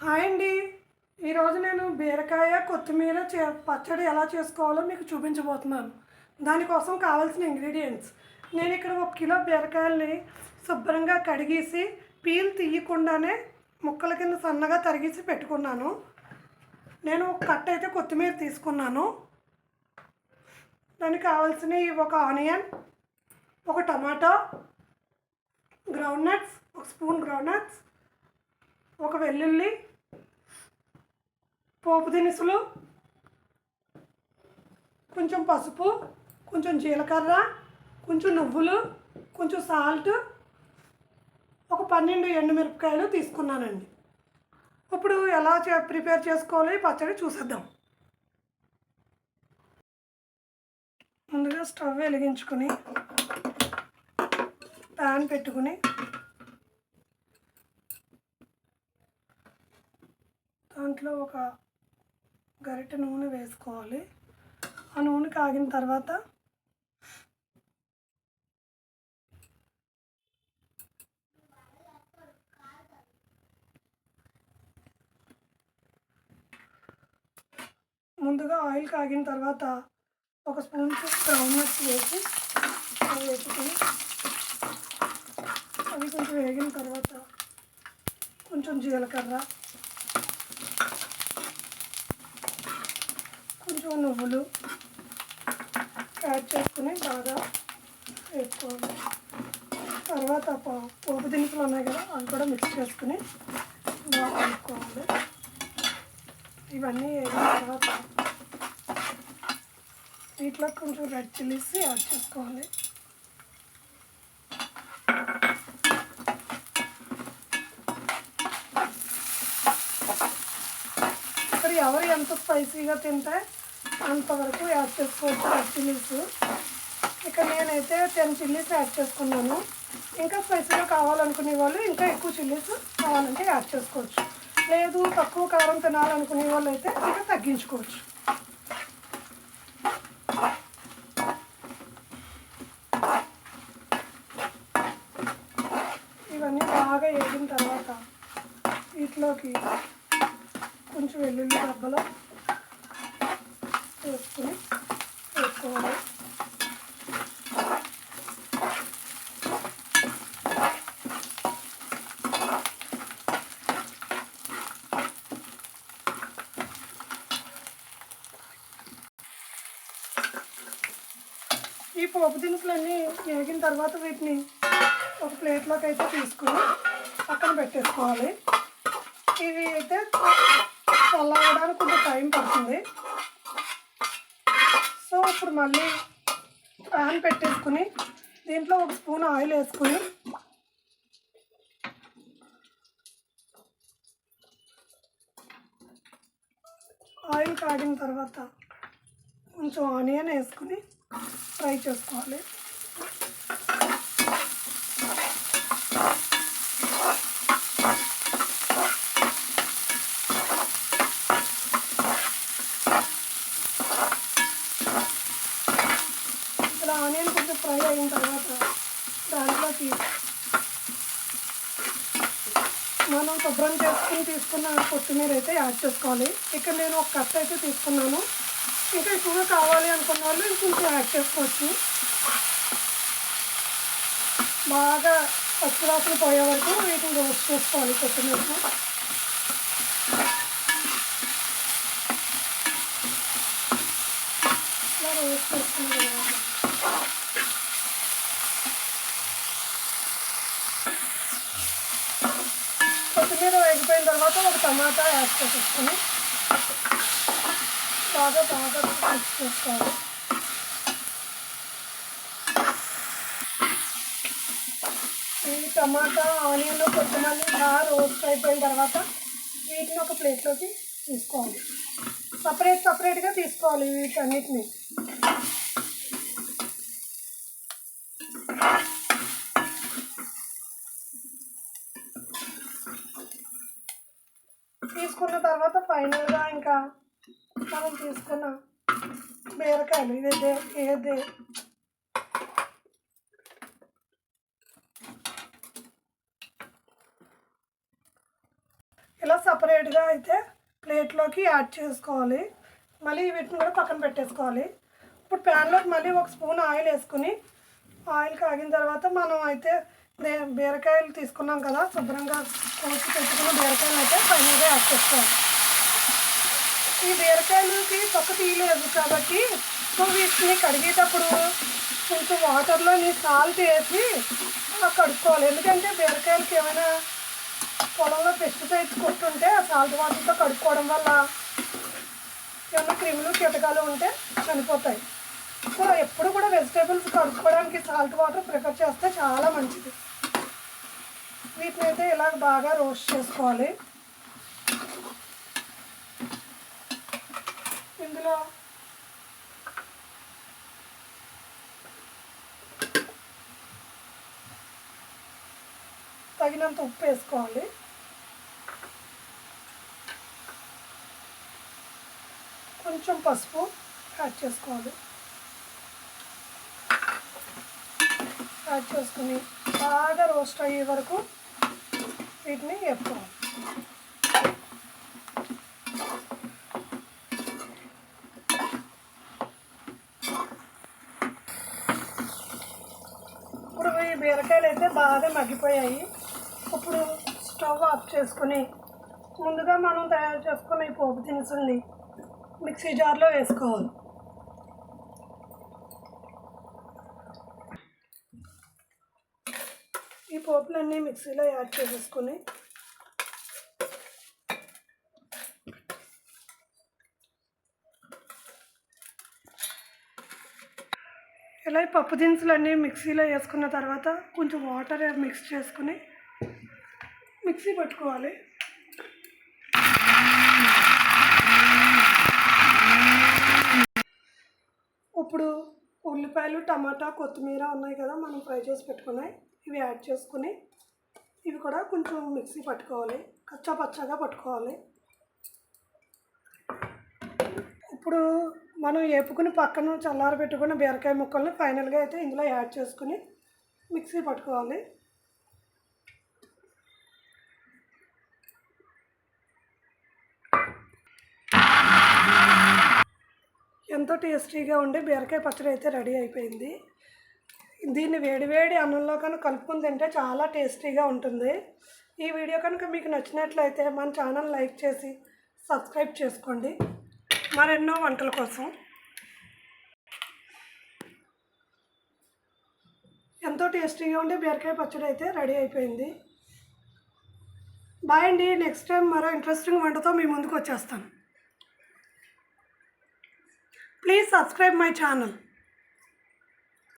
Hi అండి. ఈరోజు నేను బీరకాయ కొత్తిమీర పచ్చడి ఎలా చేసుకోవాలో మీకు చూపించబోతున్నాను. దానికోసం కావాల్సిన ఇంగ్రీడియంట్స్ నేను ఇక్కడ 1 కిలో బీరకాయల్ని శుభ్రంగా కడిగేసి పీల్ తీయకుండానే ముక్కల కింద సన్నగా తరిగేసి పెట్టుకున్నాను. నేను ఒక కట్ట అయితే కొత్తిమీర తీసుకున్నాను. దానికి కావాల్సినవి ఒక ఆనియన్, ఒక టమాటా, గ్రౌండ్ నట్స్, ఒక స్పూన్ గ్రౌండ్ నట్స్, ఒక వెల్లుల్లి, పోపు దినుసులు, కొంచెం పసుపు, కొంచెం జీలకర్ర, కొంచెం నువ్వులు, కొంచెం సాల్ట్, ఒక 12 ఎండుమిరపకాయలు తీసుకున్నానండి. ఇప్పుడు ఎలా ప్రిపేర్ చేసుకోవాలి పచ్చడి చూసేద్దాం. ముందుగా స్టవ్ వెలిగించుకొని ప్యాన్ పెట్టుకుని దాంట్లో ఒక గరిటె నూనె వేసుకోవాలి. ఆ నూనె కాగిన తర్వాత ముందుగా ఆయిల్ కాగిన తర్వాత ఒక స్పూన్ గ్రౌండ్ నట్స్ వేసి వేసుకొని అవి కొంచెం వేగిన తర్వాత కొంచెం జీలకర్ర, కొంచెం నువ్వులు యాడ్ చేసుకుని బాగా వేసుకోవాలి. తర్వాత పోపు దినుసులు ఉన్నాయి కదా, అవి కూడా మిక్స్ చేసుకుని బాగా కలుపుకోవాలి. ఇవన్నీ వేగిన తర్వాత వీటిలో కొంచెం రెడ్ చిల్లీస్ యాడ్ చేసుకోవాలి. ఇక్కడ ఎవరు ఎంత స్పైసీగా తింటే అంతవరకు యాడ్ చేసుకోవచ్చు రెడ్ చిల్లీస్. ఇక్కడ నేనైతే 10 చిల్లీస్ యాడ్ చేసుకున్నాను. ఇంకా స్పైసీగా కావాలనుకునే వాళ్ళు ఇంకా ఎక్కువ చిల్లీస్ కావాలంటే యాడ్ చేసుకోవచ్చు. లేదు తక్కువ కారం తినాలనుకునే వాళ్ళు అయితే ఇంకా తగ్గించుకోవచ్చు. ఇవన్నీ బాగా వేగిన తర్వాత వీటిలోకి కొంచెం వెల్లుల్లి దెబ్బలు వేసుకోవాలి. ఈ పోపు దినుసులన్నీ వేగిన తర్వాత వీటిని ఒక ప్లేట్లోకి అయితే తీసుకుని పక్కన పెట్టేసుకోవాలి. ఇవి అయితే చల్లడానికి కొంచెం టైం పడుతుంది. సో ఇప్పుడు మళ్ళీ ప్యాన్ పెట్టేసుకుని దీంట్లో ఒక స్పూన్ ఆయిల్ వేసుకుని ఆయిల్ కాగిన తర్వాత కొంచెం ఆనియన్ వేసుకుని ఫ్రై చేసుకోవాలి. ఇలా ఆనియన్ కొంచెం ఫ్రై అయిన తర్వాత దాంట్లోకి మనం శుభ్రం చేసుకుని తీసుకున్న కొత్తిమీర అయితే యాడ్ చేసుకోవాలి. ఇక్కడ నేను ఒక కట్ట అయితే తీసుకున్నాను. ఇంకా ఎక్కువగా కావాలి అనుకున్న వాళ్ళు ఇంకొంచెం యాడ్ చేసుకోవచ్చు. బాగా పచ్చివాసన పోయే వరకు వీటిని రోస్ట్ చేసుకోవాలి. కొత్తిమీరను ఇలా రోస్ట్ చేసుకున్న తర్వాత కొత్తిమీర వేగిపోయిన తర్వాత ఒక టమాటా యాడ్ చేసేసుకొని బాగా మిక్స్ చేసుకోవాలి. ఈ టమాటా ఆనియన్ కొత్తిమీర బాగా రోస్ట్ అయిపోయిన తర్వాత వీటిని ఒక ప్లేట్లోకి తీసుకోవాలి. సపరేట్గా తీసుకోవాలి వీటన్నిటిని. తీసుకున్న తర్వాత ఫైనల్గా ఇంకా మనం తీసుకున్న బీరకాయలు ఏదే ఇలా సపరేట్గా అయితే ప్లేట్లోకి యాడ్ చేసుకోవాలి. మళ్ళీ వీటిని కూడా పక్కన పెట్టేసుకోవాలి. ఇప్పుడు ప్యాన్లోకి మళ్ళీ ఒక స్పూన్ ఆయిల్ వేసుకుని, ఆయిల్ కాగిన తర్వాత మనం అయితే బీరకాయలు తీసుకున్నాం కదా, శుభ్రంగా కోసి పెట్టుకున్న బీరకాయలు అయితే ఫైనల్గా యాడ్ చేసుకోవాలి. ఈ బీరకాయలకి పక్క తీయలేదు కాబట్టి వీటిని కడిగేటప్పుడు కొంచెం వాటర్లో సాల్ట్ వేసి కడుక్కోవాలి. ఎందుకంటే బీరకాయలకి ఏమైనా పొలంలో పెస్టిసైడ్స్ కొట్టుంటే ఆ సాల్ట్ వాటర్తో కడుక్కోవడం వల్ల ఏమైనా క్రిములు కీటకాలు ఉంటే చనిపోతాయి. సో ఎప్పుడు కూడా వెజిటేబుల్స్ కడుక్కోవడానికి సాల్ట్ వాటర్ ప్రిఫర్ చేస్తే చాలా మంచిది. వీటిని అయితే ఇలా బాగా రోస్ట్ చేసుకోవాలి. ఇందులో తగినంత ఉప్పు వేసుకోవాలి. కొంచెం పసుపు యాడ్ చేసుకోవాలి. యాడ్ చేసుకుని బాగా రోస్ట్ అయ్యే వరకు వీటిని వేపుకోవాలి. ఇప్పుడు ఈ బీరకాయలు అయితే బాగా మగ్గిపోయాయి. ఇప్పుడు స్టవ్ ఆఫ్ చేసుకుని ముందుగా మనం తయారు చేసుకున్న ఈ పోపు దినుసుల్ని మిక్సీ జార్లో వేసుకోవాలి. ఈ పోపులన్నీ మిక్సీలో యాడ్ చేసేసుకుని ఇలా ఈ పప్పు దినుసులన్నీ మిక్సీలో వేసుకున్న తర్వాత కొంచెం వాటర్ మిక్స్ చేసుకుని మిక్సీ పట్టుకోవాలి. ఇప్పుడు ఉల్లిపాయలు, టమాటా, కొత్తిమీర ఉన్నాయి కదా మనం ఫ్రై చేసి పెట్టుకున్నాయి, ఇవి యాడ్ చేసుకుని ఇవి కూడా కొంచెం మిక్సీ పట్టుకోవాలి, కచ్చా పచ్చాగా పట్టుకోవాలి. ఇప్పుడు మనం వేపుకుని పక్కన చల్లారి పెట్టుకున్న బీరకాయ ముక్కల్ని ఫైనల్గా అయితే ఇందులో యాడ్ చేసుకుని మిక్సీ పట్టుకోవాలి. ఎంతో టేస్టీగా ఉండే బీరకాయ పచ్చడి అయితే రెడీ అయిపోయింది. దీన్ని వేడివేడి అన్నంలో కనుక కలుపుకొని తింటే చాలా టేస్టీగా ఉంటుంది. ఈ వీడియో కనుక మీకు నచ్చినట్లయితే మన ఛానల్ లైక్ చేసి సబ్స్క్రైబ్ చేసుకోండి మరెన్నో వంటల కోసం. ఎంతో టేస్టీగా ఉండే బీరకాయ పచ్చడి అయితే రెడీ అయిపోయింది. బాయ్ అండి. నెక్స్ట్ టైం మరో ఇంట్రెస్టింగ్ వంటతో మీ ముందుకు వచ్చేస్తాను. Please subscribe my channel.